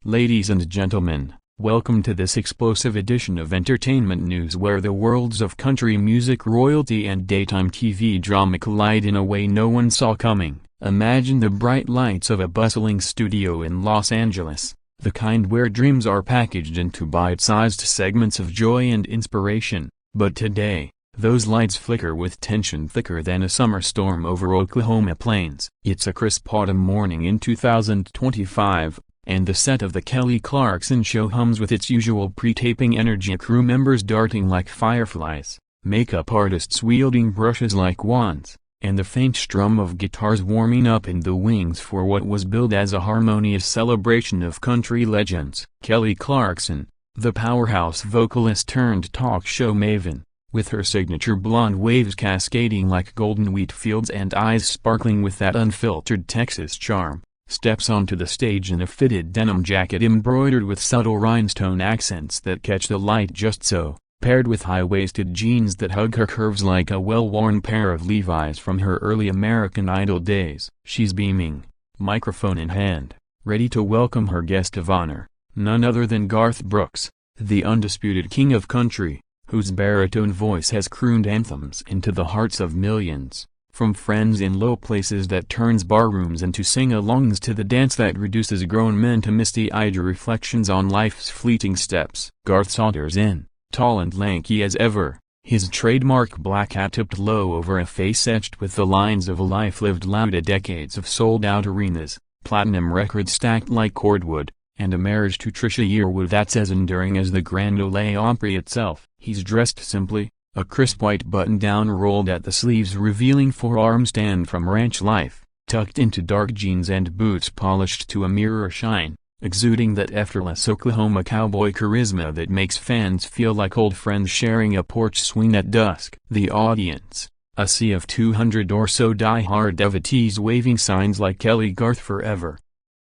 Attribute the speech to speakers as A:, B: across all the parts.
A: Ladies and gentlemen, welcome to this explosive edition of entertainment news where the worlds of country music royalty and daytime TV drama collide in a way no one saw coming. Imagine the bright lights of a bustling studio in Los Angeles, the kind where dreams are packaged into bite-sized segments of joy and inspiration. But today, those lights flicker with tension thicker than a summer storm over Oklahoma plains. It's a crisp autumn morning in 2025. And the set of the Kelly Clarkson show hums with its usual pre-taping energy, crew members darting like fireflies, makeup artists wielding brushes like wands, and the faint strum of guitars warming up in the wings for what was billed as a harmonious celebration of country legends. Kelly Clarkson, the powerhouse vocalist turned talk show maven, with her signature blonde waves cascading like golden wheat fields and eyes sparkling with that unfiltered Texas charm, steps onto the stage in a fitted denim jacket embroidered with subtle rhinestone accents that catch the light just so, paired with high-waisted jeans that hug her curves like a well-worn pair of Levi's from her early American Idol days. She's beaming, microphone in hand, ready to welcome her guest of honor, none other than Garth Brooks, the undisputed king of country, whose baritone voice has crooned anthems into the hearts of millions. From friends in low places that turns barrooms into sing-alongs to the dance that reduces grown men to misty-eyed reflections on life's fleeting steps. Garth saunters in, tall and lanky as ever, his trademark black hat tipped low over a face etched with the lines of a life lived loud, decades of sold-out arenas, platinum records stacked like cordwood, and a marriage to Trisha Yearwood that's as enduring as the Grand Ole Opry itself. He's dressed simply, a crisp white button-down rolled at the sleeves revealing forearm stand from ranch life, tucked into dark jeans and boots polished to a mirror shine, exuding that effortless Oklahoma cowboy charisma that makes fans feel like old friends sharing a porch swing at dusk. The audience, a sea of 200 or so die-hard devotees waving signs like Kelly Garth Forever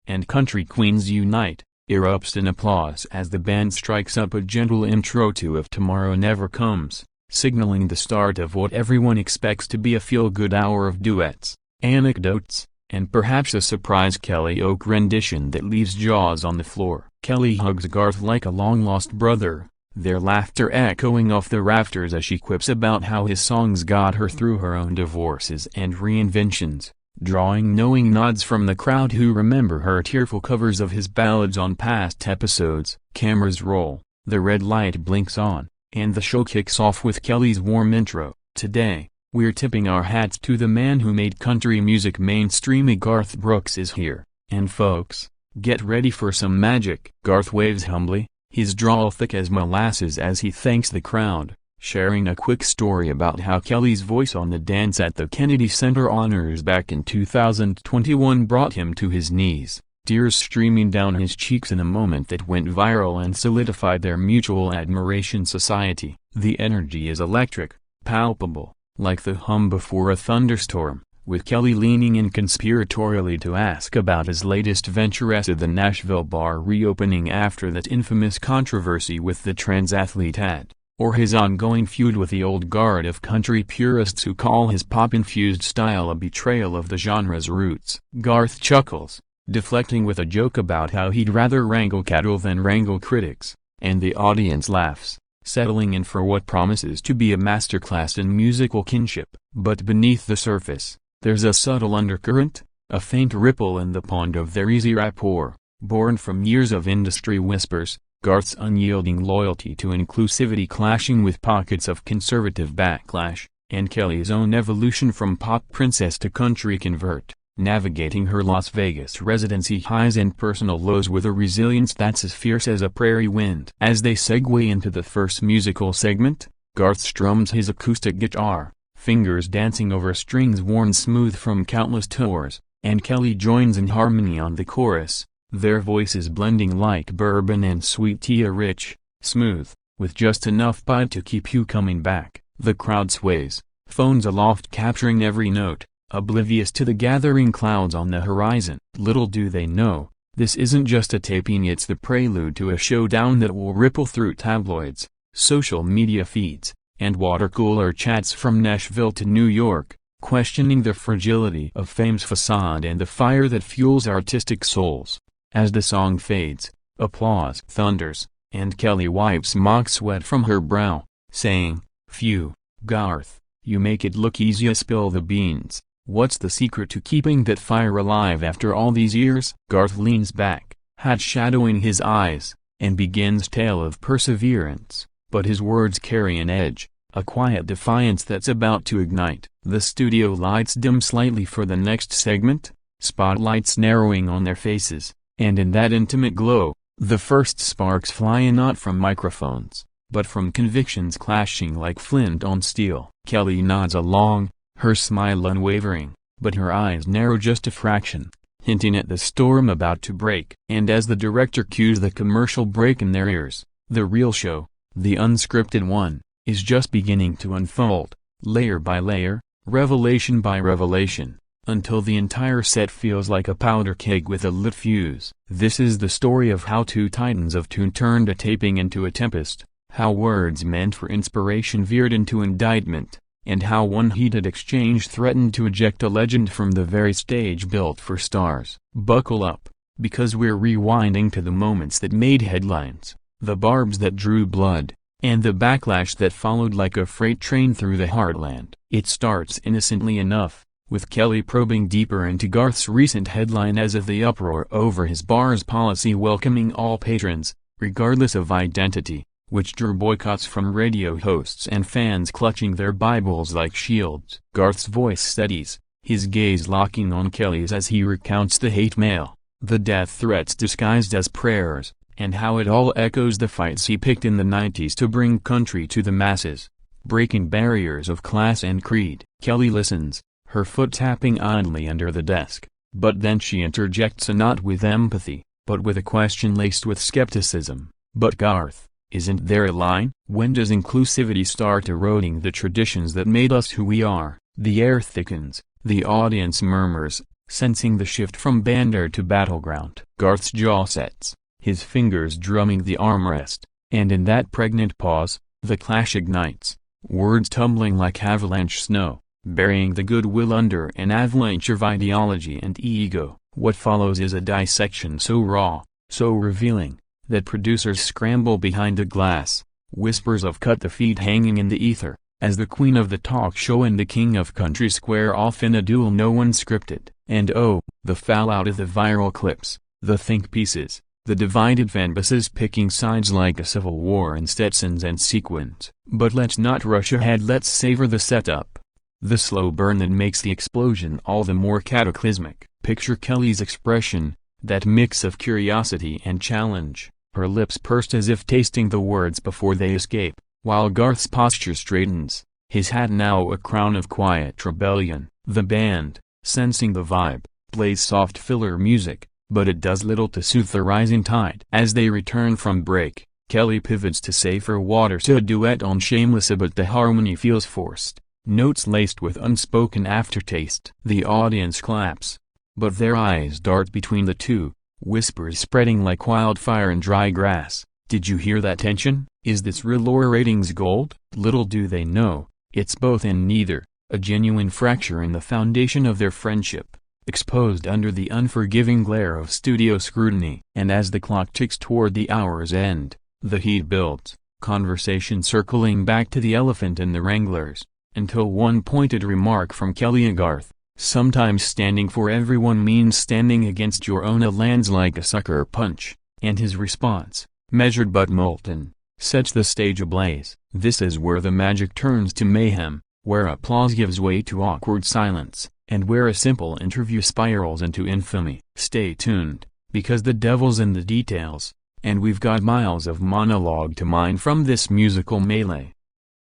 A: and Country Queens Unite, erupts in applause as the band strikes up a gentle intro to If Tomorrow Never Comes, signaling the start of what everyone expects to be a feel-good hour of duets, anecdotes, and perhaps a surprise Kelly Oak rendition that leaves jaws on the floor. Kelly hugs Garth like a long-lost brother, their laughter echoing off the rafters as she quips about how his songs got her through her own divorces and reinventions, drawing knowing nods from the crowd who remember her tearful covers of his ballads on past episodes. Cameras roll, the red light blinks on, and the show kicks off with Kelly's warm intro. Today, we're tipping our hats to the man who made country music mainstream. Garth Brooks is here, and folks, get ready for some magic. Garth waves humbly, his drawl thick as molasses as he thanks the crowd, sharing a quick story about how Kelly's voice on the dance at the Kennedy Center Honors back in 2021 brought him to his knees, tears streaming down his cheeks in a moment that went viral and solidified their mutual admiration. Society. The energy is electric, palpable, like the hum before a thunderstorm, with Kelly leaning in conspiratorially to ask about his latest venture as the Nashville bar reopening after that infamous controversy with the trans athlete ad, or his ongoing feud with the old guard of country purists who call his pop-infused style a betrayal of the genre's roots. Garth chuckles, deflecting with a joke about how he'd rather wrangle cattle than wrangle critics, and the audience laughs, settling in for what promises to be a masterclass in musical kinship. But beneath the surface, there's a subtle undercurrent, a faint ripple in the pond of their easy rapport, born from years of industry whispers, Garth's unyielding loyalty to inclusivity clashing with pockets of conservative backlash, and Kelly's own evolution from pop princess to country convert, navigating her Las Vegas residency highs and personal lows with a resilience that's as fierce as a prairie wind. As they segue into the first musical segment, Garth strums his acoustic guitar, fingers dancing over strings worn smooth from countless tours, and Kelly joins in harmony on the chorus, their voices blending like bourbon and sweet tea, rich, smooth, with just enough bite to keep you coming back. The crowd sways, phones aloft capturing every note, oblivious to the gathering clouds on the horizon. Little do they know, this isn't just a taping, it's the prelude to a showdown that will ripple through tabloids, social media feeds, and water-cooler chats from Nashville to New York, questioning the fragility of fame's facade and the fire that fuels artistic souls. As the song fades, Applause thunders, and Kelly wipes mock sweat from her brow, saying, "Phew, Garth, you make it look easy. Spill the beans. What's the secret to keeping that fire alive after all these years?" Garth leans back, hat shadowing his eyes, and begins tale of perseverance, but his words carry an edge, a quiet defiance that's about to ignite. The studio lights dim slightly for the next segment, spotlights narrowing on their faces, and in that intimate glow, the first sparks fly not from microphones, but from convictions clashing like flint on steel. Kelly nods along, her smile unwavering, but her eyes narrow just a fraction, hinting at the storm about to break. And as the director cues the commercial break in their ears, the real show, the unscripted one, is just beginning to unfold, layer by layer, revelation by revelation, until the entire set feels like a powder keg with a lit fuse. This is the story of how two titans of tune turned a taping into a tempest, how words meant for inspiration veered into indictment, and how one heated exchange threatened to eject a legend from the very stage built for stars. Buckle up, because we're rewinding to the moments that made headlines, the barbs that drew blood, and the backlash that followed like a freight train through the heartland. It starts innocently enough, with Kelly probing deeper into Garth's recent headline as of the uproar over his bar's policy welcoming all patrons, regardless of identity, which drew boycotts from radio hosts and fans clutching their Bibles like shields. Garth's voice steadies, his gaze locking on Kelly's as he recounts the hate mail, the death threats disguised as prayers, and how it all echoes the fights he picked in the 90s to bring country to the masses, breaking barriers of class and creed. Kelly listens, her foot tapping idly under the desk, but then she interjects, not with empathy, but with a question laced with skepticism. "But Garth, isn't there a line? When does inclusivity start eroding the traditions that made us who we are?" The air thickens, the audience murmurs, sensing the shift from banner to battleground. Garth's jaw sets, his fingers drumming the armrest, and in that pregnant pause, the clash ignites, words tumbling like avalanche snow, burying the goodwill under an avalanche of ideology and ego. What follows is a dissection so raw, so revealing, that producers scramble behind the glass, whispers of cut the feed hanging in the ether, as the queen of the talk show and the king of country square off in a duel no one scripted. And oh, the fallout of the viral clips, the think pieces, the divided fanbases picking sides like a civil war in Stetsons and sequins. But let's not rush ahead, let's savor the setup, the slow burn that makes the explosion all the more cataclysmic. Picture Kelly's expression, that mix of curiosity and challenge, her lips pursed as if tasting the words before they escape, while Garth's posture straightens, his hat now a crown of quiet rebellion. The band, sensing the vibe, plays soft filler music, but it does little to soothe the rising tide. As they return from break, Kelly pivots to safer waters, a duet on Shameless, but the harmony feels forced, notes laced with unspoken aftertaste. The audience claps, but their eyes dart between the two, whispers spreading like wildfire in dry grass. "Did you hear that tension? Is this real or ratings gold?" Little do they know, it's both and neither, a genuine fracture in the foundation of their friendship, exposed under the unforgiving glare of studio scrutiny. And as the clock ticks toward the hour's end, the heat builds, conversation circling back to the elephant in the Wranglers, until one pointed remark from Kelly and Garth, "Sometimes standing for everyone means standing against your own," lands like a sucker punch, and his response, measured but molten, sets the stage ablaze. This is where the magic turns to mayhem, where applause gives way to awkward silence, and where a simple interview spirals into infamy. Stay tuned, because the devil's in the details, and we've got miles of monologue to mine from this musical melee.